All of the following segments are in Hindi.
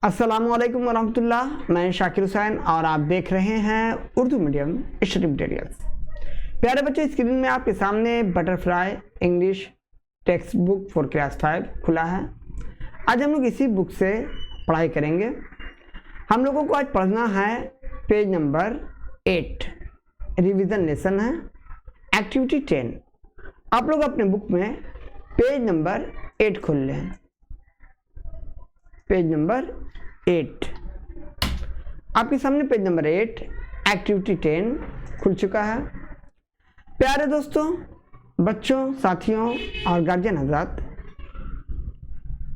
अस्सलामुअलैकुम वरहमतुल्लाह। मैं शाकिर हुसैन और आप देख रहे हैं उर्दू मीडियम स्टडी मटेरियल्स। प्यारे बच्चों, स्क्रीन में आपके सामने butterfly English text book for class 5 खुला है। आज हम लोग इसी बुक से पढ़ाई करेंगे। हम लोगों को आज पढ़ना है पेज नंबर 8, रिवीजन लेसन है, एक्टिविटी 10। आप लोग अपने बुक में पेज नंबर 8 खोल लें। पेज नंबर 8 आपके सामने, पेज नंबर 8 एक्टिविटी 10 खुल चुका है। प्यारे दोस्तों, बच्चों, साथियों और गार्जियन हजरात,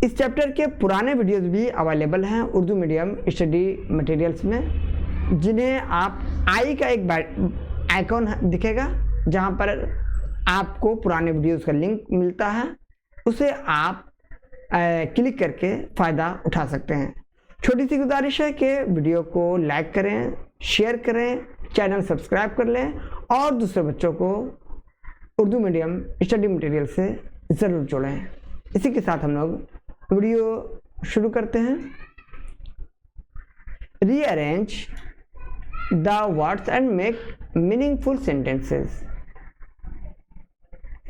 इस चैप्टर के पुराने वीडियोस भी अवेलेबल हैं उर्दू मीडियम स्टडी मटेरियल्स में, जिन्हें आप आई का एक आइकॉन दिखेगा जहां पर आपको पुराने वीडियोस का लिंक मिलता है, उसे आप क्लिक करके फ़ायदा उठा सकते हैं। छोटी सी गुजारिश है कि वीडियो को लाइक करें, शेयर करें, चैनल सब्सक्राइब कर लें और दूसरे बच्चों को उर्दू मीडियम स्टडी मटेरियल से ज़रूर जोड़ें। इसी के साथ हम लोग वीडियो शुरू करते हैं। Rearrange the words and make meaningful sentences.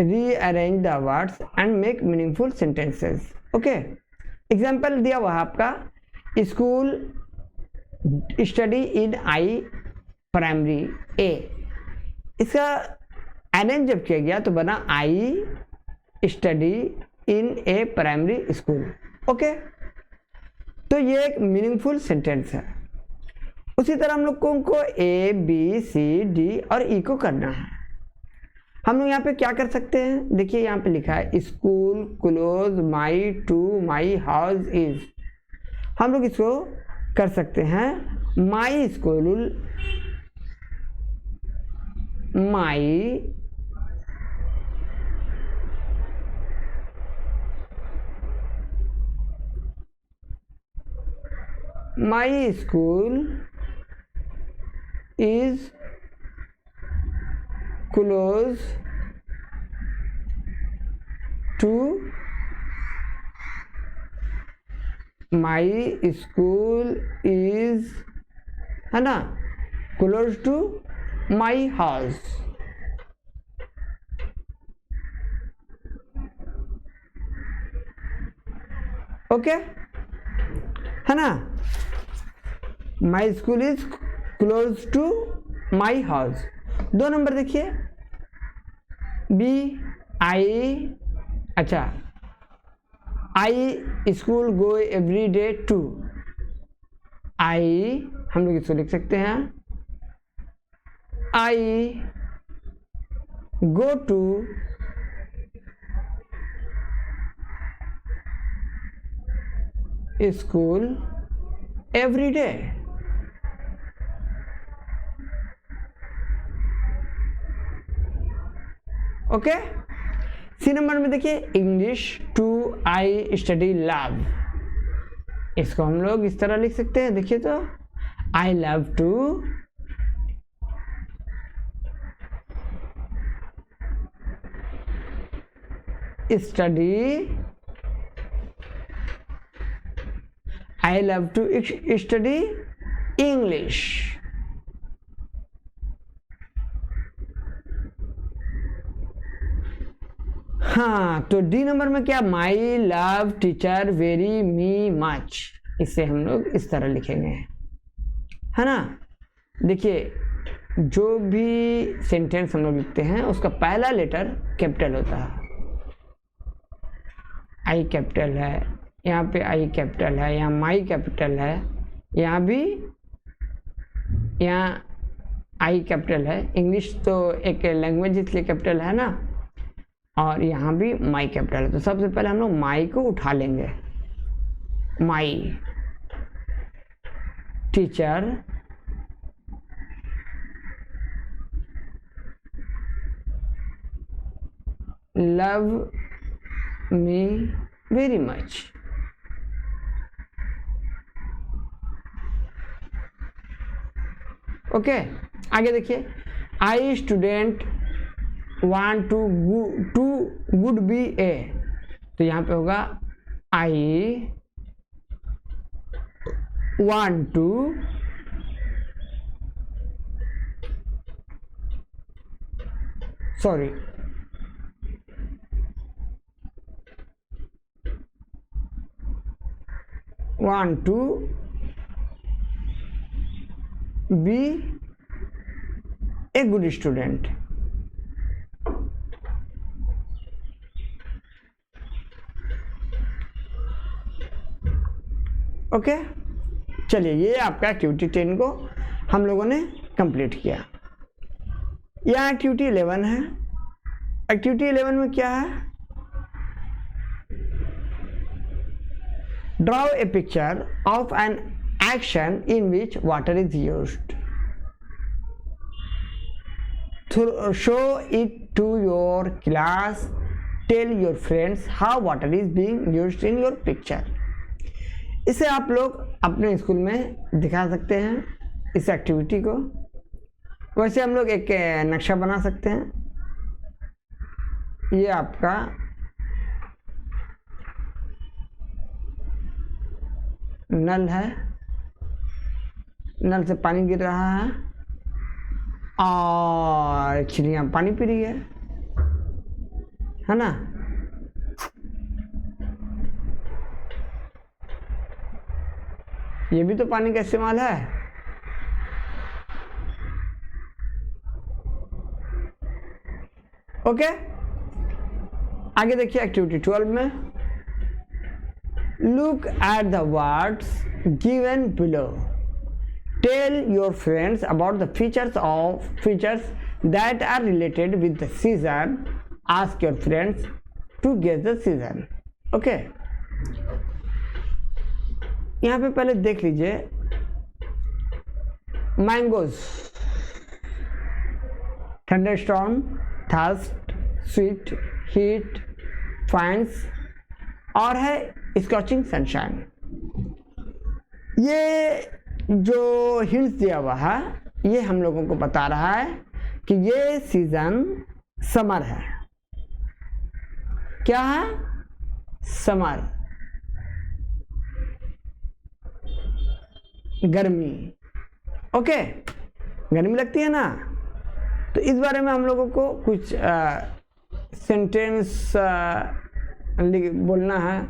Rearrange the words and make meaningful sentences. Okay, example दिया हुआ है आपका, school study in I primary a. इसका अरेंज जब किया गया तो बना I study in a primary school. Okay, तो ये एक मीनिंगफुल सेंटेंस है। उसी तरह हम लोग को ए बी सी डी और ई को करना है। हम लोग यहाँ पे क्या कर सकते हैं, देखिए यहाँ पे लिखा है school close my to my house is. हम लोग इसको कर सकते हैं my school, my school is close to my school is, है ना, close to my house। Okay, है ना, my school is close to my house। 2 number देखिए, बी आई, अच्छा, I school go every day to. I हम लोग इसको लिख सकते हैं I go to school every day. Okay, C number में देखिए, English to I study love. इसको हम लोग इस तरह लिख सकते हैं, देखिए तो, I love to study, I love to study English. हाँ, तो डी नंबर में क्या, my love teacher very me much. इसे हम लोग इस तरह लिखेंगे, है ना। देखिए, जो भी सेंटेंस हम लोग लिखते हैं उसका पहला लेटर कैपिटल होता है। आई कैपिटल है, यहाँ पे आई कैपिटल है, यहाँ माई कैपिटल है, यहाँ भी यहाँ आई कैपिटल है। इंग्लिश तो एक लैंग्वेज इसलिए कैपिटल है ना, और यहाँ भी माई कैपिटल है। तो सबसे पहले हम लोग माई को उठा लेंगे। My teacher love me very much. Okay, आगे देखिए, I student want to would be a। तो यहाँ पे होगा I want to sorry want to be a good student. Okay चलिए, ये आपका एक्टिविटी 10 को हम लोगों ने कंप्लीट किया। यहाँ एक्टिविटी 11 है। एक्टिविटी 11 में क्या है? Draw a picture of an action in which water is used, show it to your class, tell your friends how water is being used in your picture. इसे आप लोग अपने स्कूल में दिखा सकते हैं इस एक्टिविटी को। वैसे हम लोग एक नक्शा बना सकते हैं। ये आपका नल है, नल से पानी गिर रहा है और चिड़िया पानी पी रही है ना। ये भी तो पानी का इस्तेमाल है। ओके, आगे देखिए एक्टिविटी 12 में। Look at the words given below, tell your friends about the features that are related with the season, ask your friends to guess the season. Okay, यहाँ पे पहले देख लीजिए mangoes, thunderstorm, thirst, sweet, heat, fans और है स्कॉचिंग सनशाइन। ये जो हिंट्स दिया हुआ है ये हम लोगों को बता रहा है कि ये सीजन समर है। क्या है? समर, गर्मी। ओके, गर्मी लगती है ना, तो इस बारे में हम लोगों को कुछ सेंटेंस बोलना है।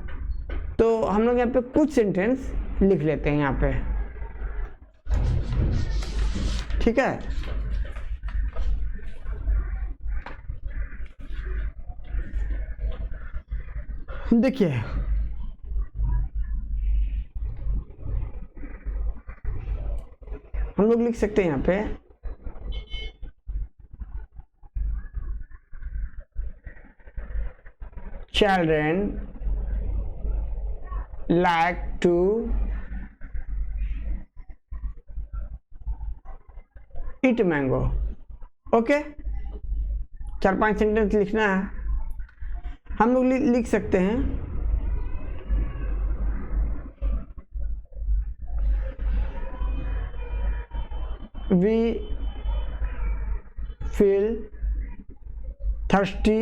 तो हम लोग यहाँ पे कुछ सेंटेंस लिख लेते हैं यहाँ पे, ठीक है। देखिए, हम लोग लिख सकते हैं यहाँ पे children like to eat mango। Okay, 4-5 sentence लिखना है। हम लोग लिख सकते हैं we feel thirsty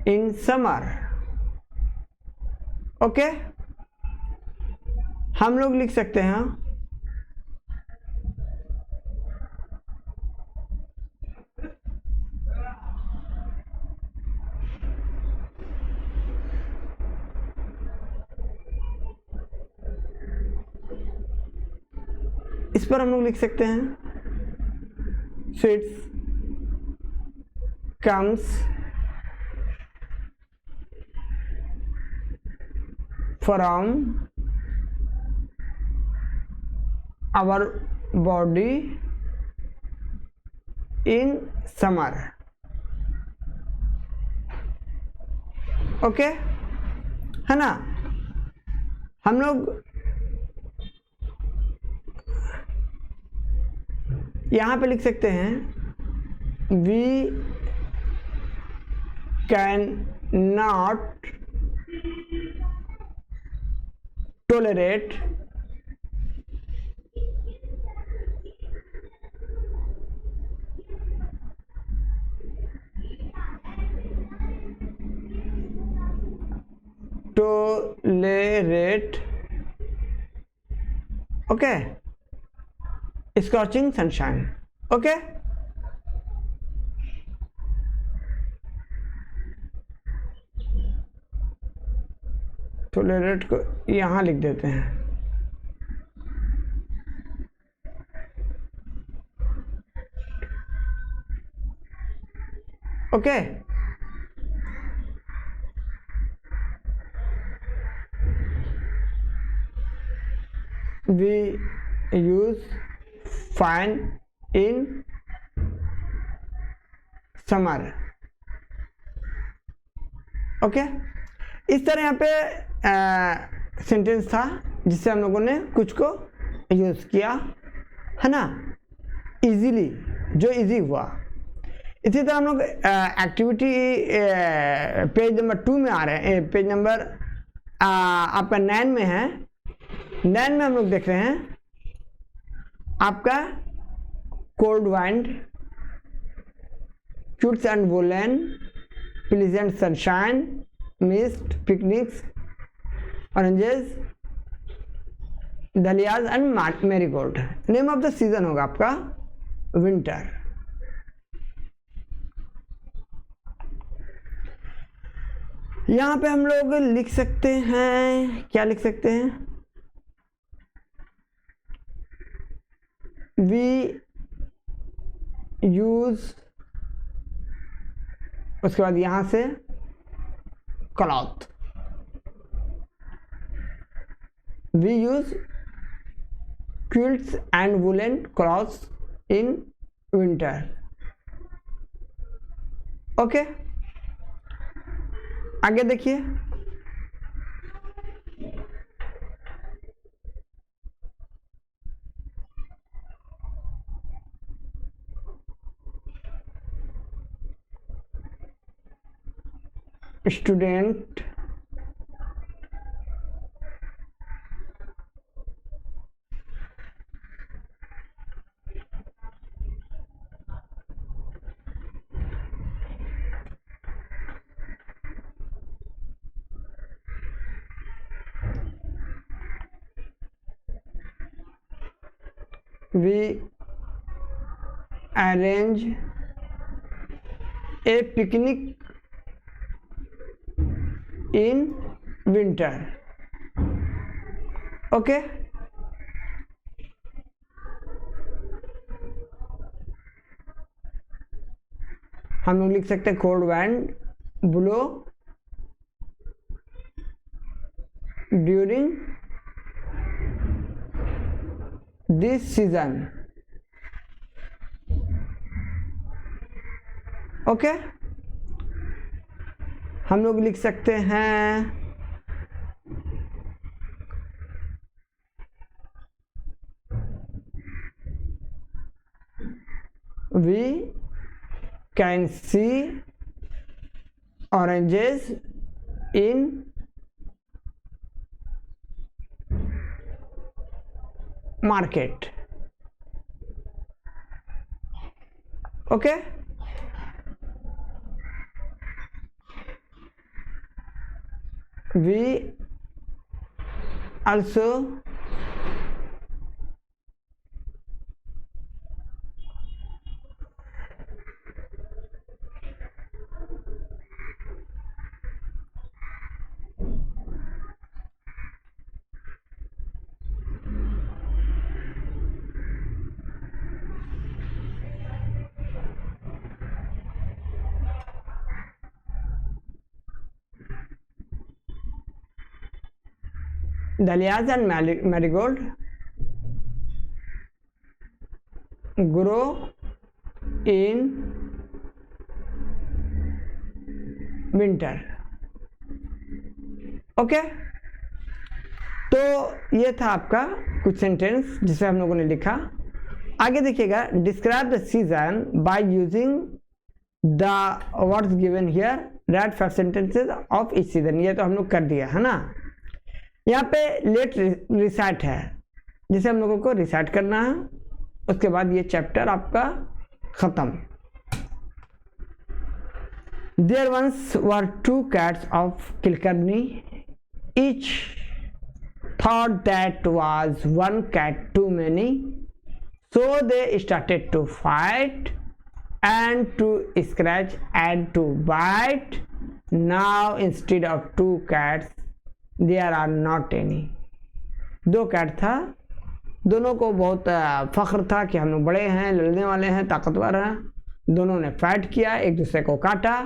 in summer। Okay, हम लोग लिख सकते हैं इस पर हम लोग लिख सकते हैं sweets comes from our body in summer। Okay, है ना। हम लोग यहाँ पे लिख सकते हैं we can not tolerate okay, scorching sunshine. Okay, tolerate को यहां लिख देते हैं। Okay, we use fan in summer। Okay, इस तरह यहाँ पे सेंटेंस था जिससे हम लोगों ने कुछ को यूज किया है ना, इजीली, जो इजी हुआ। इसी तरह हम लोग एक्टिविटी पेज नंबर 2 में आ रहे हैं। पेज नंबर आपका 9 में है। 9 में हम लोग देख रहे हैं आपका cold wind, quilts and woollen, pleasant sunshine, mist, picnics, oranges, dahlias and marigold. Name of the season होगा आपका विंटर। यहां पे हम लोग लिख सकते हैं, क्या लिख सकते हैं, वी यूज, उसके बाद यहां से cloth, we use quilts and woollen clothes in winter. Okay, आगे देखिए, student we arrange a picnic in winter। Okay, हम लोग लिख सकते हैं cold wind blow during this season. Okay, हम लोग लिख सकते हैं we can see oranges in market। okay, we also dahlias and marigold grow in winter। Okay, तो ये था आपका कुछ सेंटेंस जिसे हम लोगों ने लिखा। आगे देखिएगा, describe the season by using the words given here, right 5 sentences of each season. ये तो हम लोग कर दिया है ना। यहाँ पे लेट रिसाइट है जिसे हम लोगों को रिसाइट करना है, उसके बाद ये चैप्टर आपका खत्म। There once were 2 cats of Killarney, each thought that was one cat too many, so they started to fight and to scratch and to bite. Now instead of 2 cats there are not any. 2 cat था, दोनों को बहुत फख्र था कि हम लोग बड़े हैं, लड़ने वाले हैं, ताकतवर हैं। दोनों ने फाइट किया, एक दूसरे को काटा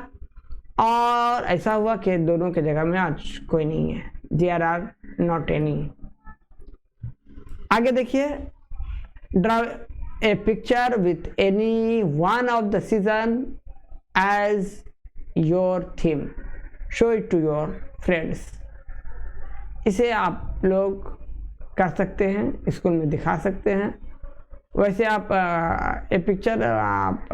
और ऐसा हुआ कि दोनों के जगह में आज कोई नहीं है। There are not any. आगे देखिए, draw a picture with any one of the season as your theme, show it to your friends. इसे आप लोग कर सकते हैं, स्कूल में दिखा सकते हैं। वैसे आप ए पिक्चर आप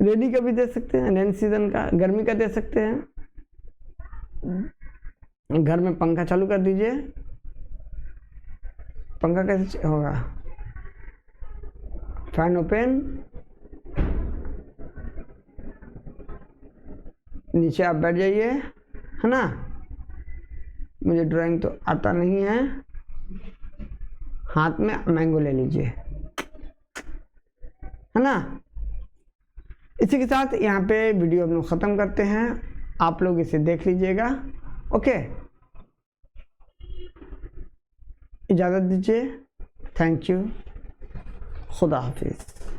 रेनी का भी दे सकते हैं, रेन सीजन का, गर्मी का दे सकते हैं। घर में पंखा चालू कर दीजिए। पंखा कैसे होगा? फैन ओपन, नीचे आप बैठ जाइए, है ना। मुझे ड्राइंग तो आता नहीं है। हाथ में मैंगो ले लीजिए, है ना। इसी के साथ यहाँ पे वीडियो हम लोग ख़त्म करते हैं। आप लोग इसे देख लीजिएगा। ओके, इजाज़त दीजिए। Thank you. खुदा हाफिज़।